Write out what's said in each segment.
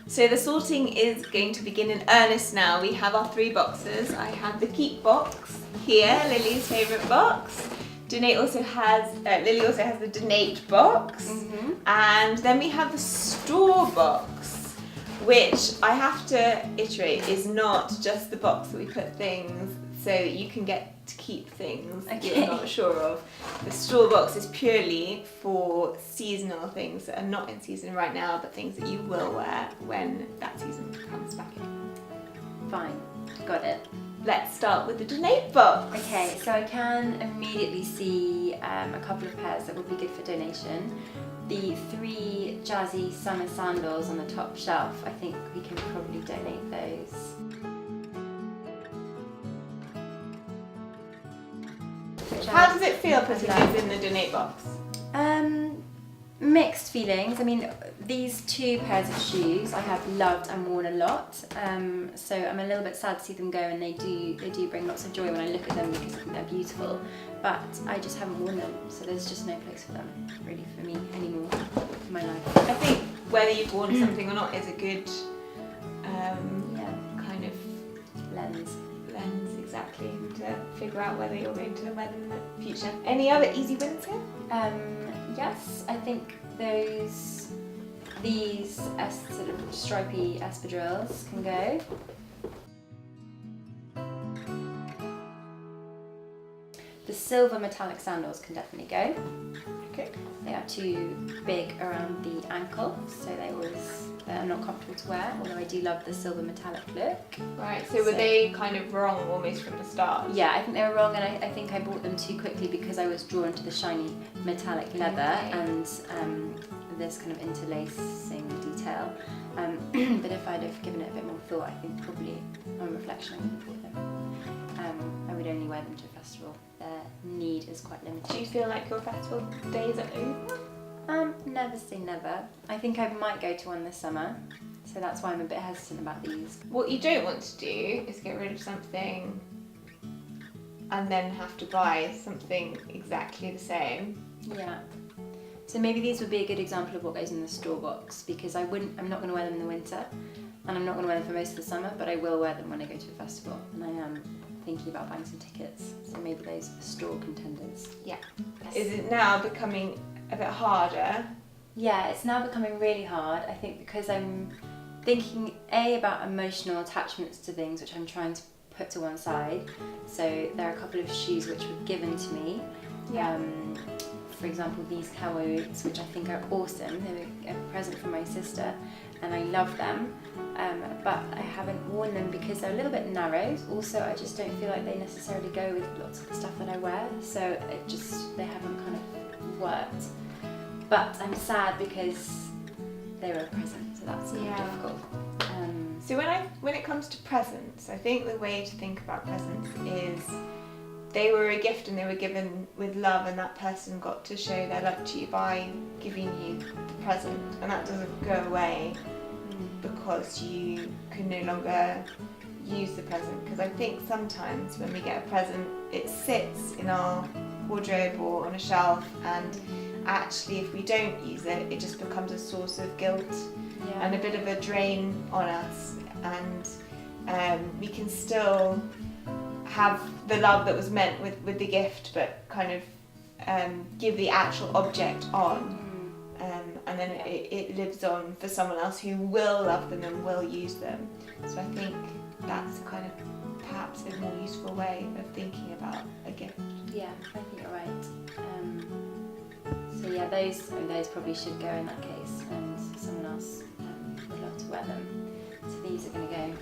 So the sorting is going to begin in earnest now. We have our 3 boxes. I have the keep box here, Lily's favourite box. Lily also has the donate box. And then we have the store box, which I have to iterate is not just the box that we put things so that you can get to keep things you're not sure of. The store box is purely for seasonal things that are not in season right now, but things that you will wear when that season comes back in. Fine, got it. Let's start with the donate box. Okay, so I can immediately see a couple of pairs that would be good for donation. The 3 jazzy summer sandals on the top shelf, I think we can probably donate those. How does it feel putting these in the donate box? Mixed feelings. I mean, these 2 pairs of shoes I have loved and worn a lot, so I'm a little bit sad to see them go, and they do bring lots of joy when I look at them because I think they're beautiful, but I just haven't worn them, so there's just no place for them really for me anymore in my life. I think whether you've worn something or not is a good kind of lens exactly to figure out whether you're going to wear them in the future. Any other easy wins here? Yes, I think these sort of stripy espadrilles can go. The silver metallic sandals can definitely go. Okay. They are too big around the ankle, so they're not comfortable to wear, although I do love the silver metallic look. Right, so were they kind of wrong almost from the start? Yeah, I think they were wrong, and I think I bought them too quickly because I was drawn to the shiny metallic leather and this kind of interlacing detail. But if I'd have given it a bit more thought, I think probably on reflection I would have bought them. I would only wear them to a festival. Their need is quite limited. Do you feel like your festival days are over? Never say never. I think I might go to one this summer, so that's why I'm a bit hesitant about these. What you don't want to do is get rid of something and then have to buy something exactly the same. Yeah. So maybe these would be a good example of what goes in the store box, because I'm not going to wear them in the winter, and I'm not going to wear them for most of the summer, but I will wear them when I go to a festival, and I am thinking about buying some tickets, so maybe those are store contenders. Yeah. Yes. Is it now becoming a bit harder? Yeah, it's now becoming really hard, I think, because I'm thinking about emotional attachments to things, which I'm trying to put to one side. So there are a couple of shoes which were given to me. Yeah. For example, these cowboy boots, which I think are awesome. They were a present from my sister, and I love them. But I haven't worn them because they're a little bit narrow. Also, I just don't feel like they necessarily go with lots of the stuff that I wear. So they haven't kind of worked. But I'm sad because they were a present, so that's kind of difficult. So when it comes to presents, I think the way to think about presents is they were a gift and they were given with love, and that person got to show their love to you by giving you the present, and that doesn't go away because you can no longer use the present. Because I think sometimes when we get a present, it sits in our wardrobe or on a shelf, and actually if we don't use it, it just becomes a source of guilt and a bit of a drain on us, and we can still have the love that was meant with the gift, but kind of give the actual object on, and then it lives on for someone else who will love them and will use them. So I think that's kind of perhaps a more useful way of thinking about a gift. Yeah, I think you're right. So yeah, those probably should go in that case, and someone else would love to wear them. So these are going to go,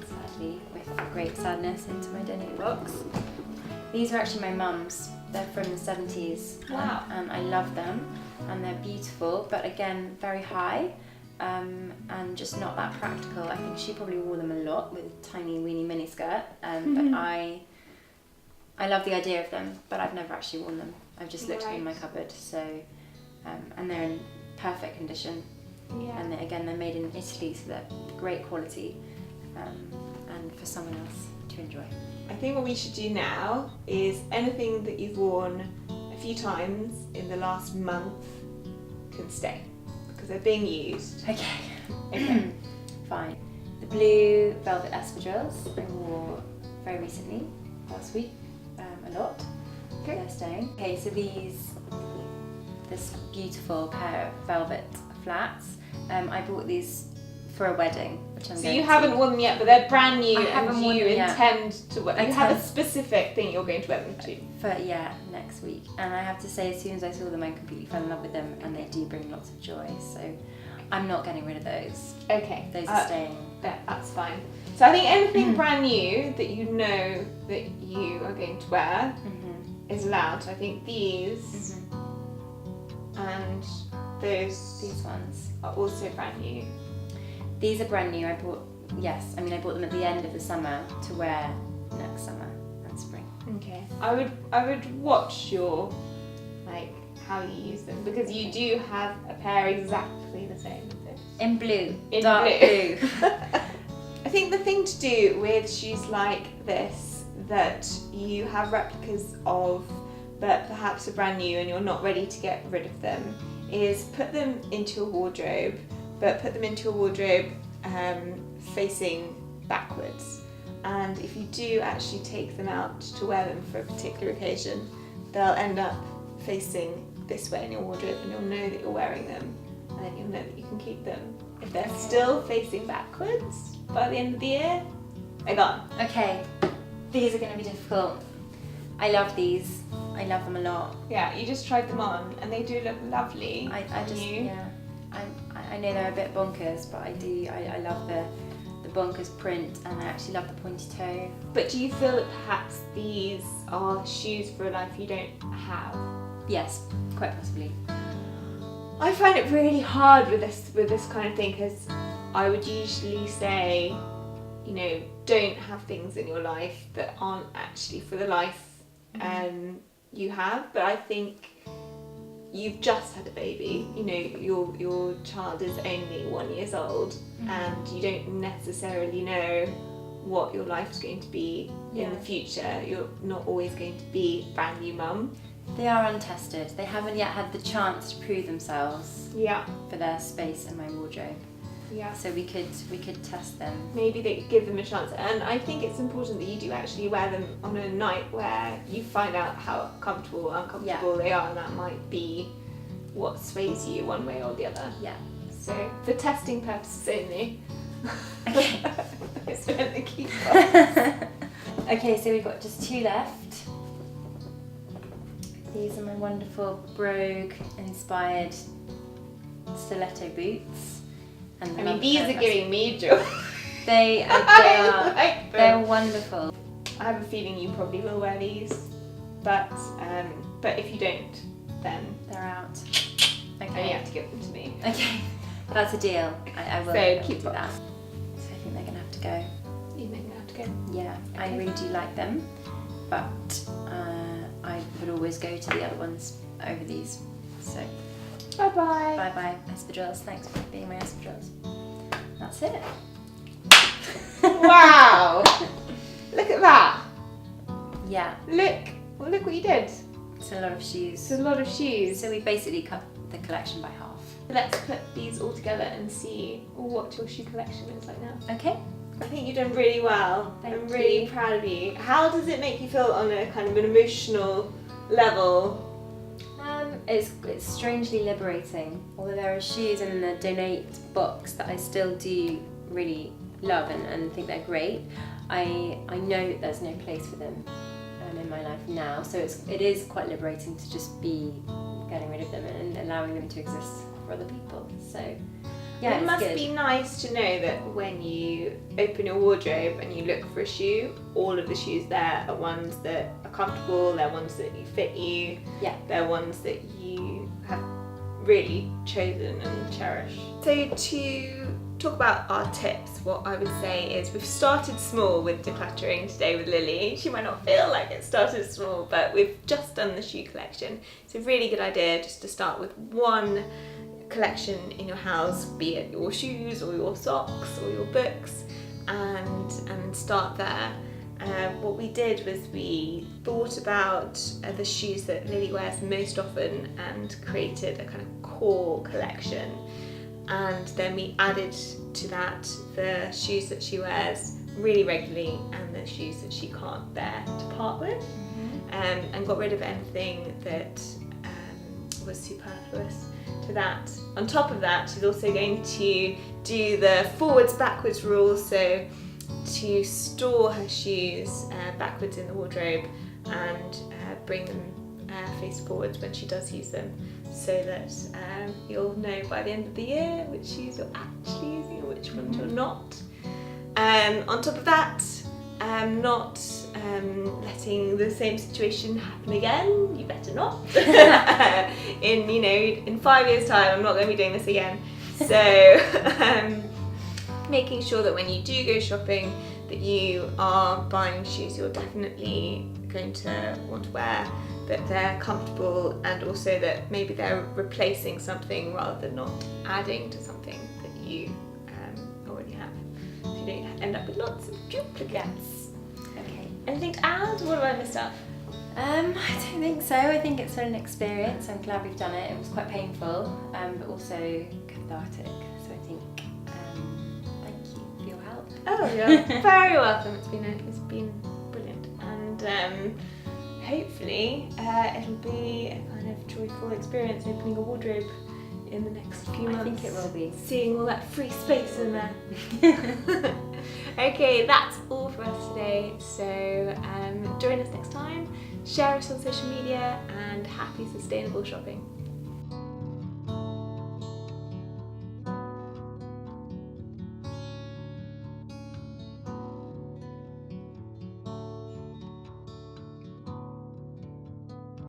sadly, with great sadness, into my donate box. These are actually my mum's. They're from the 70s. Wow. And I love them, and they're beautiful, but again, very high, and just not that practical. I think she probably wore them a lot with a tiny weeny miniskirt, but I love the idea of them, but I've never actually worn them. I've just looked at them in my cupboard, so, and they're in perfect condition. Yeah. And they're made in Italy, so they're great quality, and for someone else to enjoy. I think what we should do now is anything that you've worn a few times in the last month can stay, because they're being used. Okay. Okay. fine. The blue velvet espadrilles I wore very recently, last week, a lot. Okay. They're staying. Okay, so this beautiful pair of velvet flats, I bought these for a wedding, which I'm So going you to. haven't worn them yet, but they're brand new, I haven't and worn you them yet. intend to wear. I You have a intend- specific thing you're going to wear them to. Next week. And I have to say, as soon as I saw them, I completely fell in love with them, and they do bring lots of joy. So I'm not getting rid of those. Okay. Those are staying. That's fine. So I think anything brand new that you know that you are going to wear is allowed. So I think these and These ones. are also brand new. These are brand new. I bought them at the end of the summer to wear next summer and spring. Okay. I would watch your how you use them, because you do have a pair exactly the same as this. In blue. In dark blue. blue. I think the thing to do with shoes like this that you have replicas of but perhaps are brand new and you're not ready to get rid of them is put them into a wardrobe, but put them into a wardrobe facing backwards. And if you do actually take them out to wear them for a particular occasion, they'll end up facing this way in your wardrobe, and you'll know that you're wearing them, and then you'll know that you can keep them. If they're still facing backwards by the end of the year, they're gone. Okay, these are going to be difficult. I love these. I love them a lot. Yeah, you just tried them on, and they do look lovely. I know they're a bit bonkers, but I love the bonkers print, and I actually love the pointy toe. But do you feel that perhaps these are shoes for a life you don't have? Yes, quite possibly. I find it really hard with this kind of thing, because I would usually say, don't have things in your life that aren't actually for the life you have. But I think you've just had a baby, your child is only 1 year old, and you don't necessarily know what your life's going to be in the future. You're not always going to be brand new mum. They are untested. They haven't yet had the chance to prove themselves for their space in my wardrobe. Yeah. So we could test them. Maybe they give them a chance, and I think it's important that you do actually wear them on a night where you find out how comfortable or uncomfortable they are, and that might be what sways you one way or the other. Yeah. So for testing purposes only. Okay. I spent the key cards. Okay, so we've got just two left. These are my wonderful Brogue inspired stiletto boots. And these are giving me joy. They I like them. they're wonderful. I have a feeling you probably will wear these, but if you don't, then They're out. you Okay. have to give them to me. Okay. That's a deal. I will So keep do that. So I think they're gonna have to go. You may have to go. Yeah, I Okay. really do like them, but I would always go to the other ones over these. So Bye bye. bye bye espadrilles. Thanks for being my espadrilles. That's it. Wow! Look at that. Yeah, Look what you did. it's a lot of shoes. It's a lot of shoes. So we basically cut the collection by half. Let's put these all together and see what your shoe collection is like now. Okay. I think you've done really well. Thank I'm really you. proud of you. How does it make you feel on a kind of an emotional level? It's strangely liberating. Although there are shoes in the donate box that I still do really love and think they're great, I know that there's no place for them in my life now. So it is quite liberating to just be getting rid of them and allowing them to exist for other people. So yeah, it it's must good. be nice to know that when you open your wardrobe and you look for a shoe, all of the shoes there are ones that are comfortable, they're ones that fit you, they're ones that you have really chosen and cherished. So to talk about our tips, what I would say is we've started small with decluttering today with Lily. She might not feel like it started small, but we've just done the shoe collection. It's a really good idea just to start with one collection in your house, be it your shoes or your socks or your books, and start there. What we did was we thought about the shoes that Lily wears most often and created a kind of core collection. and then we added to that the shoes that she wears really regularly and the shoes that she can't bear to part with, and got rid of anything that was superfluous to that. On top of that, she's also going to do the forwards backwards rule, so to store her shoes backwards in the wardrobe and bring them face forwards when she does use them, so that you'll know by the end of the year which shoes you're actually using and which ones you're not. On top of that, not letting the same situation happen again. You better not. In 5 years' time, I'm not going to be doing this again. So making sure that when you do go shopping, that you are buying shoes you're definitely going to want to wear, that they're comfortable, and also that maybe they're replacing something rather than not adding to something that you already have, so you don't end up with lots of duplicates. Okay. Anything to add? What have I missed out? I don't think so. I think it's an experience. I'm glad we've done it. It was quite painful, but also cathartic. So I think thank you for your help. Oh, you're very welcome. It's been brilliant, and hopefully it'll be a kind of joyful experience opening a wardrobe in the next few months. I think it will be. Seeing all that free space in there. Okay, that's all for us today. So join us next time, share us on social media, and happy sustainable shopping.